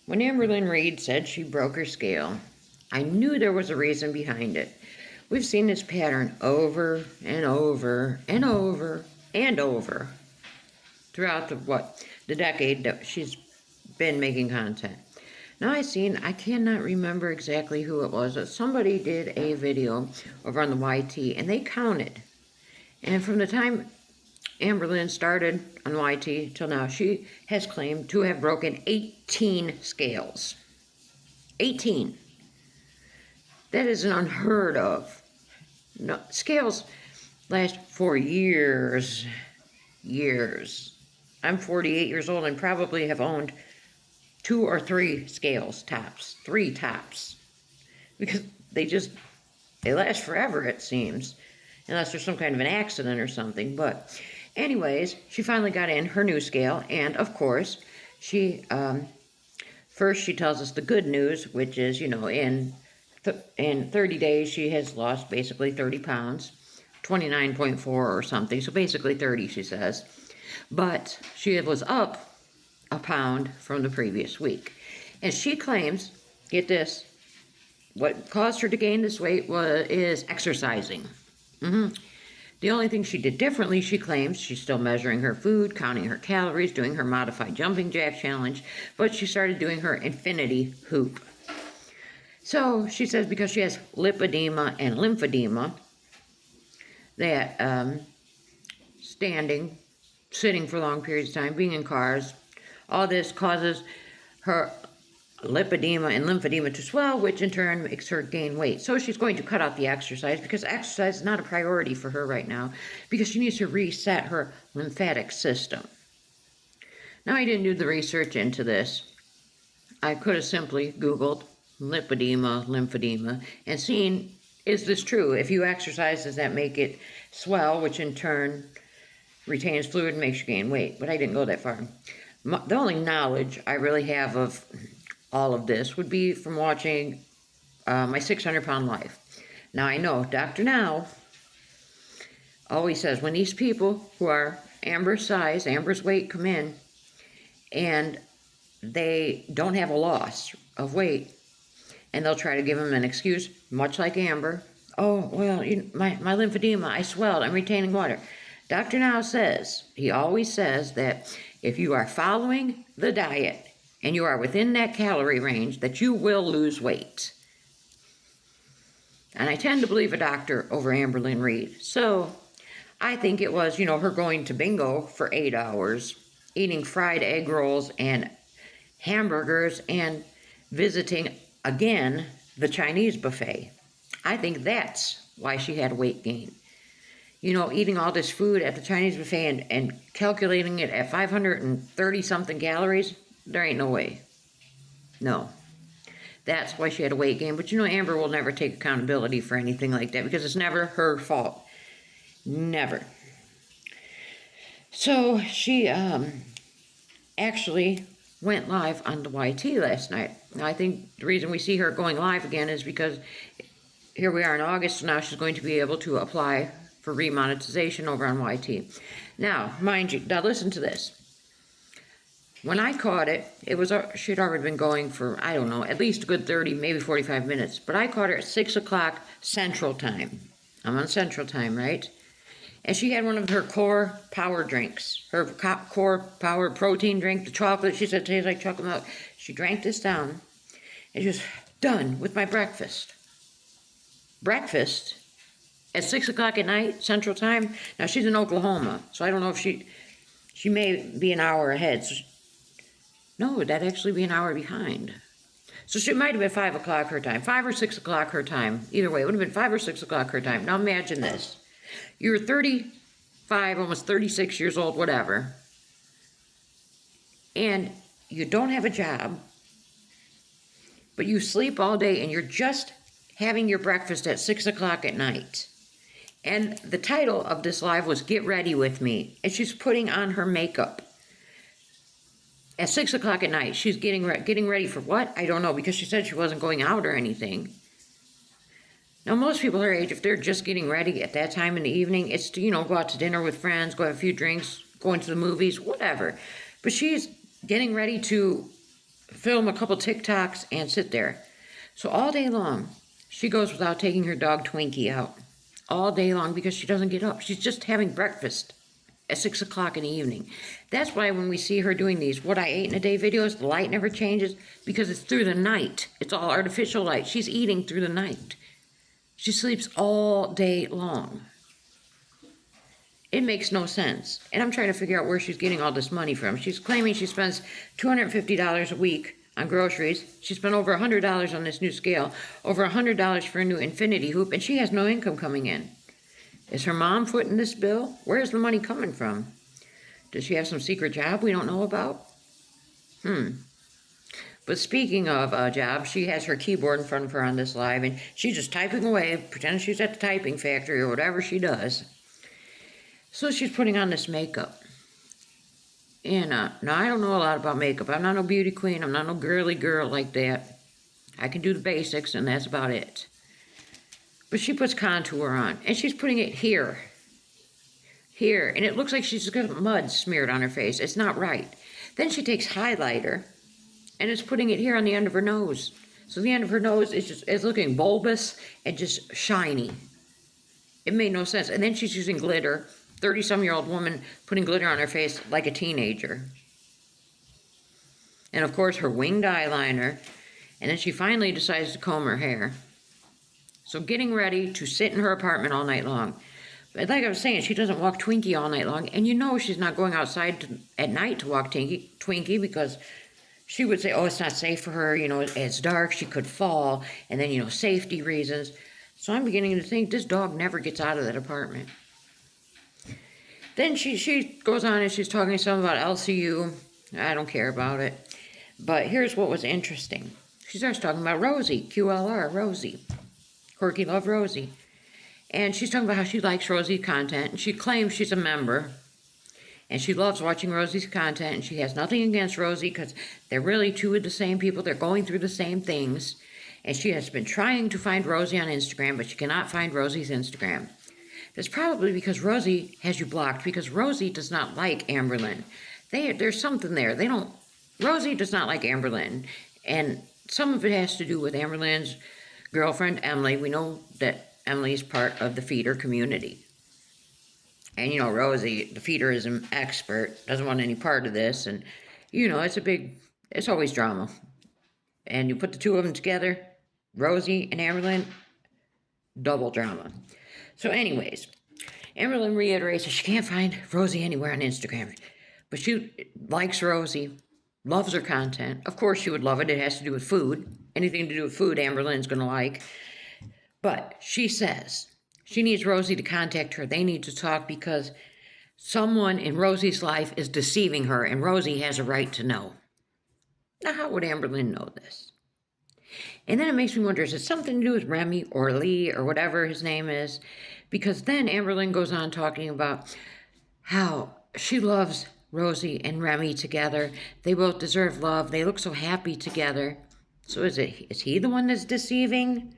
When Amberlynn Reid said she broke her scale, I knew there was a reason behind it. We've seen this pattern over and over and over and over throughout the decade that she's been making content. Now I cannot remember exactly who it was, but somebody did a video over on the YT and they counted. And from the time Amberlynn started on YT till now, she has claimed to have broken 18 scales. 18. That is unheard of. No, scales last for years. I'm 48 years old and probably have owned 2 or 3 scales tops. 3 tops. Because they last forever, it seems. Unless there's some kind of an accident or something. But anyways, she finally got in her new scale. And of course, first she tells us the good news, which is, in 30 days, she has lost basically 30 pounds, 29.4 or something. So basically 30, she says. But she was up a pound from the previous week. And she claims, get this, what caused her to gain this weight is exercising. The only thing she did differently, she claims, she's still measuring her food, counting her calories, doing her modified jumping jack challenge, but she started doing her infinity hoop. So she says because she has lipedema and lymphedema, that sitting for long periods of time, being in cars, all this causes her lipedema and lymphedema to swell, which in turn makes her gain weight. So she's going to cut out the exercise because exercise is not a priority for her right now because she needs to reset her lymphatic system. Now, I didn't do the research into this. I could have simply Googled lipedema, lymphedema, and seen, is this true? If you exercise, does that make it swell, which in turn retains fluid and makes you gain weight? But I didn't go that far. The only knowledge I really have of all of this would be from watching my 600-pound life. Now, I know Dr. Now always says when these people who are Amber's size, Amber's weight come in, and they don't have a loss of weight, and they'll try to give them an excuse, much like Amber. Oh, well, my lymphedema, I swelled, I'm retaining water. Dr. Now says, he always says that if you are following the diet and you are within that calorie range, that you will lose weight. And I tend to believe a doctor over Amberlynn Reid. So I think it was, her going to bingo for 8 hours, eating fried egg rolls and hamburgers, and visiting, again, the Chinese buffet. I think that's why she had weight gain. Eating all this food at the Chinese buffet and calculating it at 530-something calories, there ain't no way. No. That's why she had a weight gain. But Amber will never take accountability for anything like that because it's never her fault. Never. So she actually went live on the YT last night. Now, I think the reason we see her going live again is because here we are in August, so now she's going to be able to apply for remonetization over on YT. Now, mind you, now listen to this. When I caught it, she'd already been going for, I don't know, at least a good 30, maybe 45 minutes. But I caught her at 6 o'clock Central Time. I'm on Central Time, right? And she had one of her core power drinks, her core power protein drink, the chocolate. She said, tastes like chocolate milk. She drank this down, and she was done with my breakfast. Breakfast? At 6 o'clock at night, Central Time. Now, she's in Oklahoma, so I don't know if she may be an hour ahead. So no, that'd actually be an hour behind. So she might have been 5 o'clock her time, 5 or 6 o'clock her time. Either way, it would have been 5 or 6 o'clock her time. Now, imagine this. You're 35, almost 36 years old, whatever, and you don't have a job, but you sleep all day, and you're just having your breakfast at 6 o'clock at night. And the title of this live was Get Ready With Me. And she's putting on her makeup. At 6 o'clock at night, she's getting ready for what? I don't know, because she said she wasn't going out or anything. Now, most people her age, if they're just getting ready at that time in the evening, it's to, go out to dinner with friends, go have a few drinks, go into the movies, whatever. But she's getting ready to film a couple TikToks and sit there. So all day long, she goes without taking her dog Twinkie out. All day long because she doesn't get up. She's just having breakfast at 6 o'clock in the evening. That's why when we see her doing these what I ate in a day videos, the light never changes because it's through the night. It's all artificial light. She's eating through the night. She sleeps all day long. It makes no sense. And I'm trying to figure out where she's getting all this money from. She's claiming she spends $250 a week on groceries. She spent over $100 on this new scale, over $100 for a new infinity hoop, and she has no income coming in. Is her mom footing this bill? Where's the money coming from? Does she have some secret job we don't know about? But speaking of a job, she has her keyboard in front of her on this live, and she's just typing away, pretending she's at the typing factory or whatever she does. So she's putting on this makeup. And now I don't know a lot about makeup. I'm not no beauty queen. I'm not no girly girl like that. I can do the basics, and that's about it. But she puts contour on, and she's putting it here. Here. And it looks like she's got mud smeared on her face. It's not right. Then she takes highlighter, and is putting it here on the end of her nose. So the end of her nose is looking bulbous and just shiny. It made no sense. And then she's using glitter. 30-some-year-old woman putting glitter on her face like a teenager. And of course her winged eyeliner. And then she finally decides to comb her hair. So getting ready to sit in her apartment all night long. But like I was saying, she doesn't walk Twinkie all night long. And you know she's not going outside at night to walk Twinkie because she would say, oh, it's not safe for her. You know, it's dark. She could fall. And then, you know, safety reasons. So I'm beginning to think this dog never gets out of that apartment. Then she goes on and she's talking to someone about LCU. I don't care about it. But here's what was interesting. She starts talking about Rosie, QLR, Rosie. Quirky Love Rosie. And she's talking about how she likes Rosie's content. And she claims she's a member. And she loves watching Rosie's content. And she has nothing against Rosie because they're really two of the same people. They're going through the same things. And she has been trying to find Rosie on Instagram, but she cannot find Rosie's Instagram. That's probably because Rosie has you blocked, because Rosie does not like Amberlynn. There's something there. Rosie does not like Amberlynn. And some of it has to do with Amberlynn's girlfriend, Emily. We know that Emily's part of the feeder community. And, you know, Rosie, the feederism expert, doesn't want any part of this. And, you know, it's always drama. And you put the two of them together, Rosie and Amberlynn, double drama. So anyways, Amberlynn reiterates that she can't find Rosie anywhere on Instagram. But she likes Rosie, loves her content. Of course she would love it. It has to do with food. Anything to do with food, Amberlynn's going to like. But she says she needs Rosie to contact her. They need to talk because someone in Rosie's life is deceiving her, and Rosie has a right to know. Now, how would Amberlynn know this? And then it makes me wonder, is it something to do with Remy or Lee or whatever his name is? Because then Amberlynn goes on talking about how she loves Rosie and Remy together. They both deserve love. They look so happy together. So is he the one that's deceiving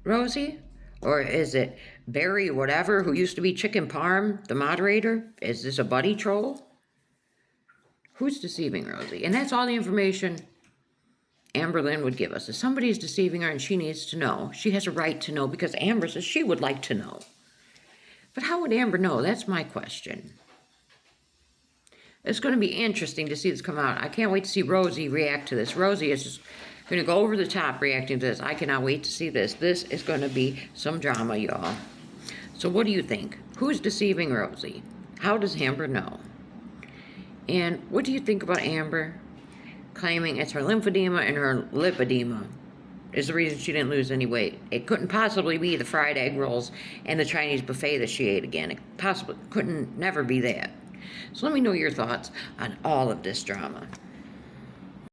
Rosie? Or is it Barry whatever, who used to be Chicken Parm, the moderator? Is this a buddy troll? Who's deceiving Rosie? And that's all the information Amberlynn would give us. If somebody is deceiving her and she needs to know, she has a right to know because Amber says she would like to know. But how would Amber know? That's my question. It's going to be interesting to see this come out. I can't wait to see Rosie react to this. Rosie is just going to go over the top reacting to this. I cannot wait to see this. This is going to be some drama, y'all. So what do you think? Who's deceiving Rosie? How does Amber know? And what do you think about Amber claiming it's her lymphedema and her lipedema is the reason she didn't lose any weight? It couldn't possibly be the fried egg rolls and the Chinese buffet that she ate again. It possibly couldn't never be that. So let me know your thoughts on all of this drama.